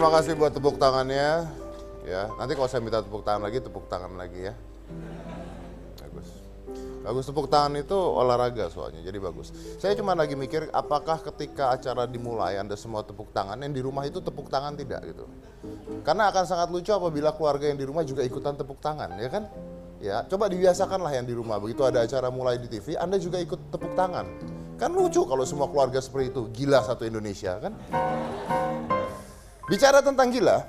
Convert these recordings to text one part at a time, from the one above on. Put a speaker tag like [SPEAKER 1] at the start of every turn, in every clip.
[SPEAKER 1] terima kasih buat tepuk tangannya. Ya, nanti kalau saya minta tepuk tangan lagi ya. Bagus. Bagus, tepuk tangan itu olahraga soalnya, jadi bagus. Saya cuma lagi mikir apakah ketika acara dimulai Anda semua tepuk tangan, yang di rumah itu tepuk tangan tidak gitu. Karena akan sangat lucu apabila keluarga yang di rumah juga ikutan tepuk tangan, ya kan? Ya, coba dibiasakanlah yang di rumah, begitu ada acara mulai di TV, Anda juga ikut tepuk tangan. Kan lucu kalau semua keluarga seperti itu, gila satu Indonesia kan? Bicara tentang gila.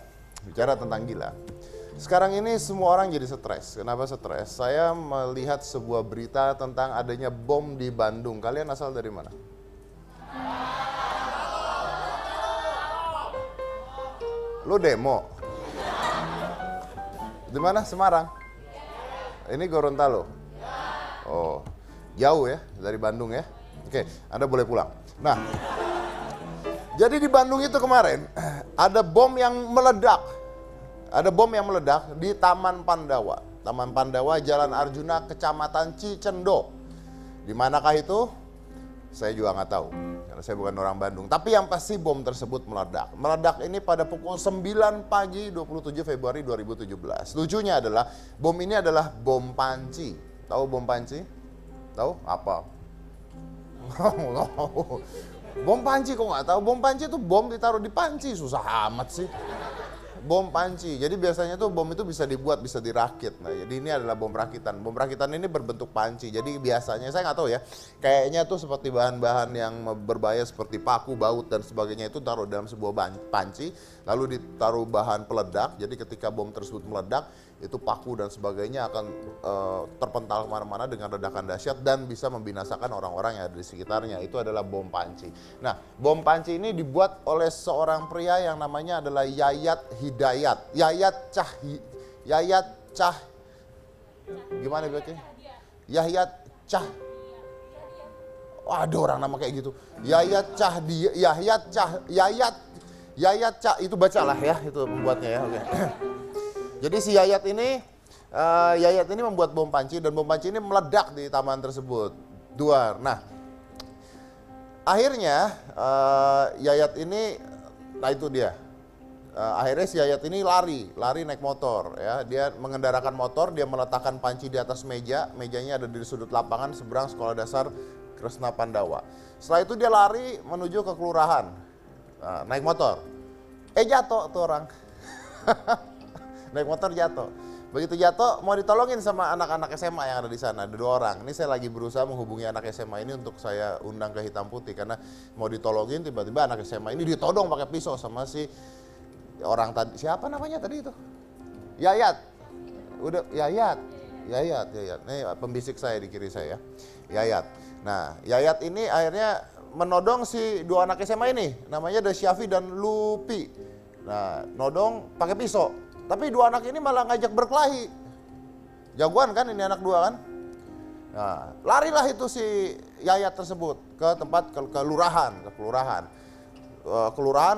[SPEAKER 1] Sekarang ini semua orang jadi stres. Kenapa stres? Saya melihat sebuah berita tentang adanya bom di Bandung. Kalian asal dari mana? Lu demo? Di mana? Semarang? Ini Gorontalo? Oh, jauh ya dari Bandung ya? Oke, Anda boleh pulang. Nah, jadi di Bandung itu kemarin ada bom yang meledak. Ada bom yang meledak di Taman Pandawa. Taman Pandawa, Jalan Arjuna, Kecamatan Cicendo. Di manakah itu? Saya juga nggak tahu, karena saya bukan orang Bandung. Tapi yang pasti bom tersebut meledak. Meledak ini pada pukul 9 pagi 27 Februari 2017. Lucunya adalah, bom ini adalah bom panci. Tahu bom panci? Tahu? Apa? Bom panci kok nggak tahu? Bom panci itu bom ditaruh di panci, susah amat sih. Bom panci. Jadi biasanya tuh bom itu bisa dibuat, bisa dirakit. Nah, jadi ini adalah bom rakitan. Bom rakitan ini berbentuk panci. Jadi biasanya saya nggak tahu ya. Kayaknya tuh seperti bahan-bahan yang berbahaya seperti paku, baut dan sebagainya itu taruh dalam sebuah panci, lalu ditaruh bahan peledak. Jadi ketika bom tersebut meledak, itu paku dan sebagainya akan terpental kemana-mana dengan ledakan dahsyat dan bisa membinasakan orang-orang yang ada di sekitarnya. Itu adalah bom panci. Nah, bom panci ini dibuat oleh seorang pria yang namanya adalah Yayat Hidayat. Gimana bacanya? Wah, ada orang nama kayak gitu. Yayat itu bacalah ya, itu pembuatnya ya. Oke. Jadi si Yayat ini membuat bom panci dan bom panci ini meledak di taman tersebut. Duar. Nah, akhirnya Yayat ini, nah itu dia. Akhirnya si Yayat ini lari naik motor ya. Dia mengendarakan motor, dia meletakkan panci di atas meja. Mejanya ada di sudut lapangan seberang Sekolah Dasar Kresna Pandawa. Setelah itu dia lari menuju ke kelurahan. Nah, naik motor. Jatuh tuh orang. Naik motor jatuh. Begitu jatuh mau ditolongin sama anak-anak SMA yang ada di sana. Ada 2 orang. Ini saya lagi berusaha menghubungi anak SMA ini untuk saya undang ke Hitam Putih karena mau ditolongin, tiba-tiba anak SMA ini ditodong pakai pisau sama si orang tadi. Siapa namanya tadi itu? Yayat. Udah Yayat. Nih pembisik saya di kiri saya. Yayat. Nah, Yayat ini akhirnya menodong si 2 anak SMA ini. Namanya ada Syafi dan Lupi. Nah, nodong pakai pisau. Tapi 2 anak ini malah ngajak berkelahi. Jagoan kan ini anak 2 kan. Nah, larilah itu si Yayat tersebut ke tempat kelurahan.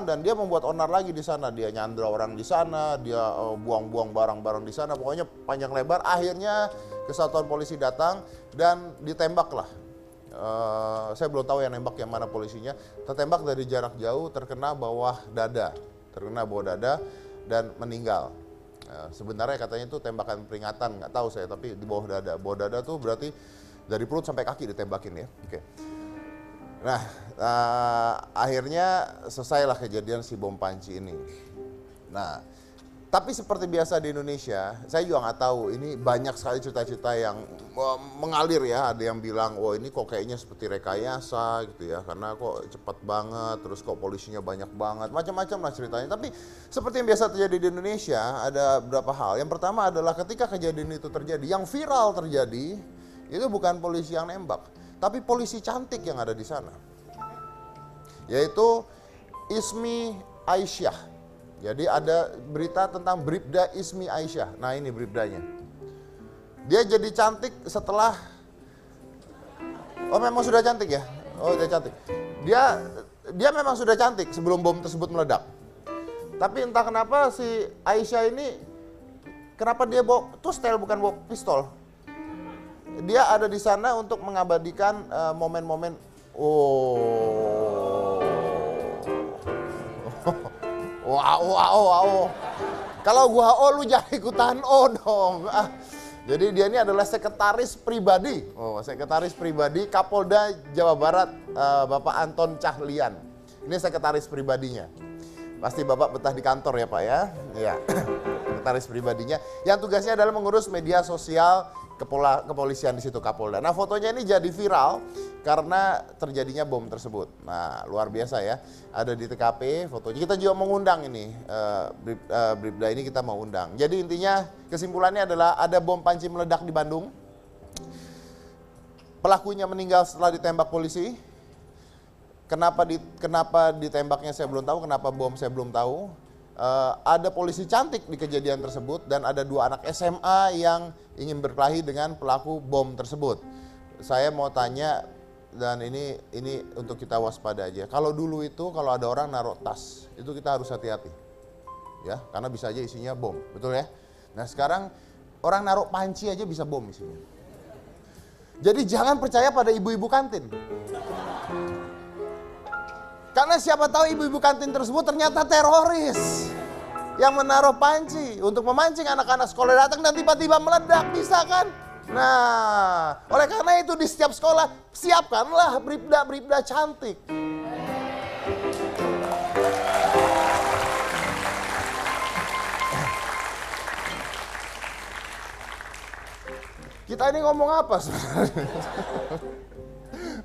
[SPEAKER 1] Dan dia membuat onar lagi di sana. Dia nyandra orang di sana, dia buang-buang barang-barang di sana. Pokoknya panjang lebar. Akhirnya kesatuan polisi datang dan ditembaklah. Saya belum tahu yang nembak yang mana polisinya. Tertembak dari jarak jauh, terkena bawah dada dan meninggal. Sebenarnya katanya itu tembakan peringatan, nggak tahu saya, tapi di bawah dada. Bawah dada tuh berarti dari perut sampai kaki ditembakin ya. Oke. Nah, akhirnya selesailah kejadian si bom panci ini. Nah, tapi seperti biasa di Indonesia, saya juga nggak tahu, ini banyak sekali cerita-cerita yang mengalir ya. Ada yang bilang, wah ini kok kayaknya seperti rekayasa gitu ya, karena kok cepat banget, terus kok polisinya banyak banget, macam-macam lah ceritanya. Tapi seperti yang biasa terjadi di Indonesia, ada beberapa hal. Yang pertama adalah ketika kejadian itu terjadi, yang viral terjadi, itu bukan polisi yang nembak, tapi polisi cantik yang ada di sana. Yaitu Ismi Aisyah. Jadi ada berita tentang Bribda Ismi Aisyah. Nah ini Bribdanya. Dia jadi cantik setelah, oh memang sudah cantik ya? Oh dia cantik. Dia memang sudah cantik sebelum bom tersebut meledak. Tapi entah kenapa si Aisyah ini, kenapa dia bawa, itu style bukan bawa pistol. Dia ada di sana untuk mengabadikan momen-momen, AO. Kalau gua AO lu jangan ikutan O dong. Jadi dia ini adalah sekretaris pribadi. Sekretaris pribadi Kapolda Jawa Barat, Bapak Anton Cahlian. Ini sekretaris pribadinya. Pasti Bapak betah di kantor ya Pak ya. Iya. Sekretaris pribadinya yang tugasnya adalah mengurus media sosial kepolisian di situ Kapolda. Nah, fotonya ini jadi viral karena terjadinya bom tersebut. Nah, luar biasa ya. Ada di TKP fotonya. Kita juga mengundang ini, Bribda ini kita mau undang. Jadi intinya kesimpulannya adalah ada bom panci meledak di Bandung. Pelakunya meninggal setelah ditembak polisi. Kenapa ditembaknya saya belum tahu, kenapa bom saya belum tahu. Ada polisi cantik di kejadian tersebut dan ada 2 anak SMA yang ingin berkelahi dengan pelaku bom tersebut. Saya mau tanya, dan ini untuk kita waspada aja. Kalau dulu itu kalau ada orang naruh tas, itu kita harus hati-hati. Ya, karena bisa aja isinya bom, betul ya? Nah, sekarang orang naruh panci aja bisa bom isinya. Jadi jangan percaya pada ibu-ibu kantin. Karena siapa tahu ibu-ibu kantin tersebut ternyata teroris yang menaruh panci untuk memancing anak-anak sekolah datang dan tiba-tiba meledak, bisa kan? Nah, oleh karena itu di setiap sekolah siapkanlah bribda-bribda cantik. Kita ini ngomong apa sebenarnya?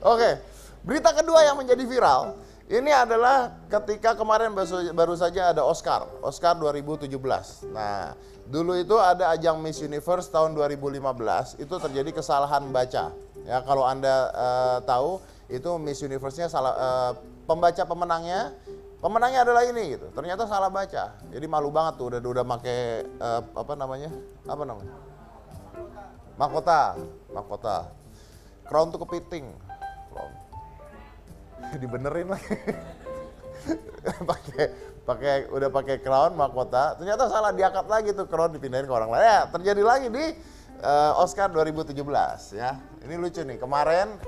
[SPEAKER 1] Oke, berita kedua yang menjadi viral. Ini adalah ketika kemarin baru saja ada Oscar 2017. Nah, dulu itu ada ajang Miss Universe tahun 2015, itu terjadi kesalahan baca. Ya, kalau Anda tahu, itu Miss Universe-nya salah, pemenangnya adalah ini gitu. Ternyata salah baca. Jadi malu banget tuh, udah pakai apa namanya? Mahkota. Crown tuh kepiting. Crown. Dibenerin lagi. udah pakai crown mahkota, ternyata salah, diangkat lagi tuh crown, dipindahin ke orang lain. Ya, terjadi lagi di Oscar 2017 ya. Ini lucu nih. Kemarin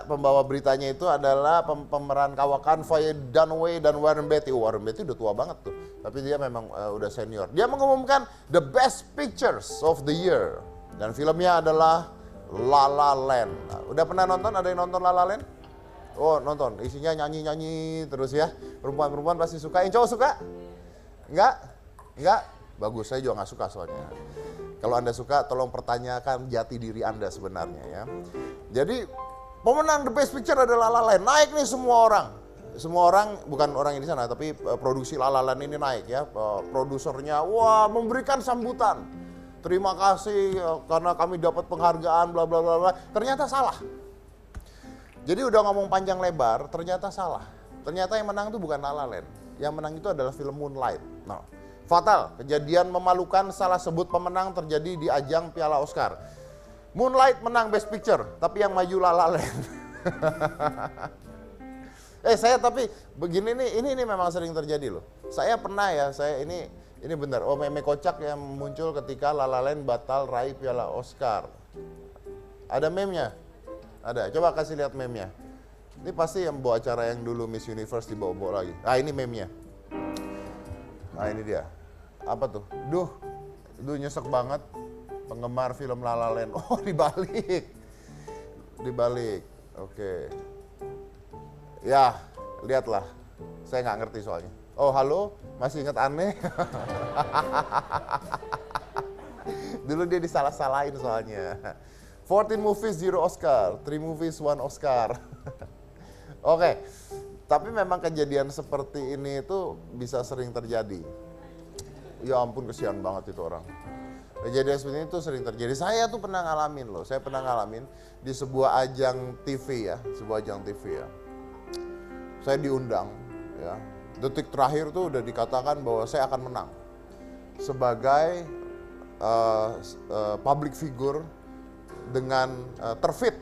[SPEAKER 1] pembawa beritanya itu adalah pemeran kawakan Faye Dunaway dan Warren Beatty. Warren Beatty udah tua banget tuh, tapi dia memang udah senior. Dia mengumumkan the best pictures of the year dan filmnya adalah La La Land. Nah, udah pernah nonton? Ada yang nonton La La Land? Oh, nonton, isinya nyanyi-nyanyi terus ya. Perempuan-perempuan pasti suka. Yang cowok suka? Enggak? Bagus, saya juga nggak suka soalnya. Kalau Anda suka, tolong pertanyakan jati diri Anda sebenarnya ya. Jadi, pemenang The Best Picture adalah La La Land. Naik nih semua orang. Semua orang, bukan orang yang di sana, tapi produksi La La Land ini naik ya. Produsernya, wah, memberikan sambutan. Terima kasih karena kami dapat penghargaan, bla bla bla bla. Ternyata salah. Jadi udah ngomong panjang lebar, ternyata salah. Ternyata yang menang itu bukan La La Land. Yang menang itu adalah film Moonlight. Nah, fatal, kejadian memalukan salah sebut pemenang terjadi di ajang Piala Oscar. Moonlight menang Best Picture, tapi yang maju La La Land. Saya tapi begini nih, ini memang sering terjadi loh. Saya pernah ya, ini benar. Oh, meme kocak yang muncul ketika La La Land batal raih Piala Oscar. Ada meme-nya? Ada, coba kasih lihat meme-nya. Ini pasti yang bawa acara yang dulu Miss Universe dibawa-bawa lagi. Ah, ini meme-nya. Nah, ini dia. Apa tuh? Duh nyesek banget. Penggemar film La La Land. Oh, dibalik. Oke. Ya, lihatlah. Saya nggak ngerti soalnya. Oh, halo? Masih ingat aneh? Dulu dia disalah-salahin soalnya. 14 movies, 0 Oscar. 3 movies, 1 Oscar. Oke. Tapi memang kejadian seperti ini itu bisa sering terjadi. Ya ampun, kesian banget itu orang. Kejadian seperti ini tuh sering terjadi. Saya tuh pernah ngalamin loh. Saya pernah ngalamin di sebuah ajang TV ya. Saya diundang ya. Detik terakhir tuh udah dikatakan bahwa saya akan menang. Sebagai public figure dengan terfit.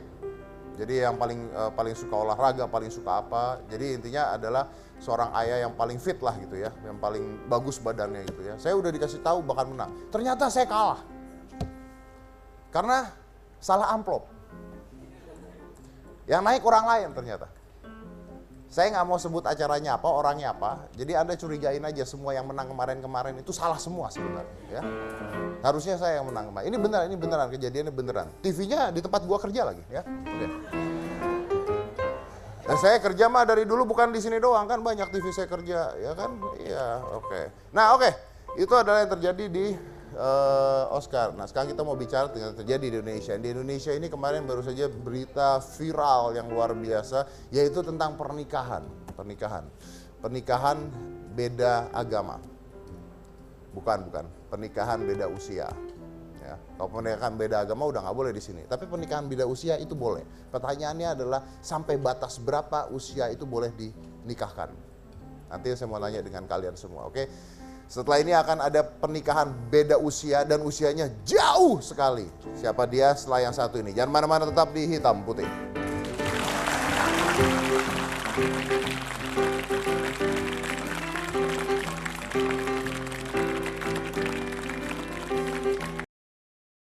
[SPEAKER 1] Jadi yang paling suka olahraga, paling suka apa. Jadi intinya adalah seorang ayah yang paling fit lah gitu ya, yang paling bagus badannya gitu ya. Saya udah dikasih tahu bakal menang. Ternyata saya kalah. Karena salah amplop. Yang naik orang lain ternyata. Saya nggak mau sebut acaranya apa, orangnya apa. Jadi Anda curigain aja semua yang menang kemarin-kemarin itu salah semua sebenarnya. Ya. Harusnya saya yang menang kemarin. Ini beneran, kejadiannya beneran. TV-nya di tempat gua kerja lagi. Ya. Oke. Dan saya kerja mah dari dulu bukan di sini doang, kan banyak TV saya kerja, ya kan? Iya, oke. Nah, oke. Itu adalah yang terjadi di Oscar. Nah, sekarang kita mau bicara tentang terjadi di Indonesia. Di Indonesia ini kemarin baru saja berita viral yang luar biasa, yaitu tentang pernikahan. Pernikahan beda agama. Bukan. Pernikahan beda usia. Ya, kalau pernikahan beda agama udah nggak boleh di sini. Tapi pernikahan beda usia itu boleh. Pertanyaannya adalah sampai batas berapa usia itu boleh dinikahkan. Nanti saya mau nanya dengan kalian semua, oke? Setelah ini akan ada pernikahan beda usia dan usianya jauh sekali. Siapa dia setelah yang satu ini? Jangan mana-mana, tetap di Hitam Putih.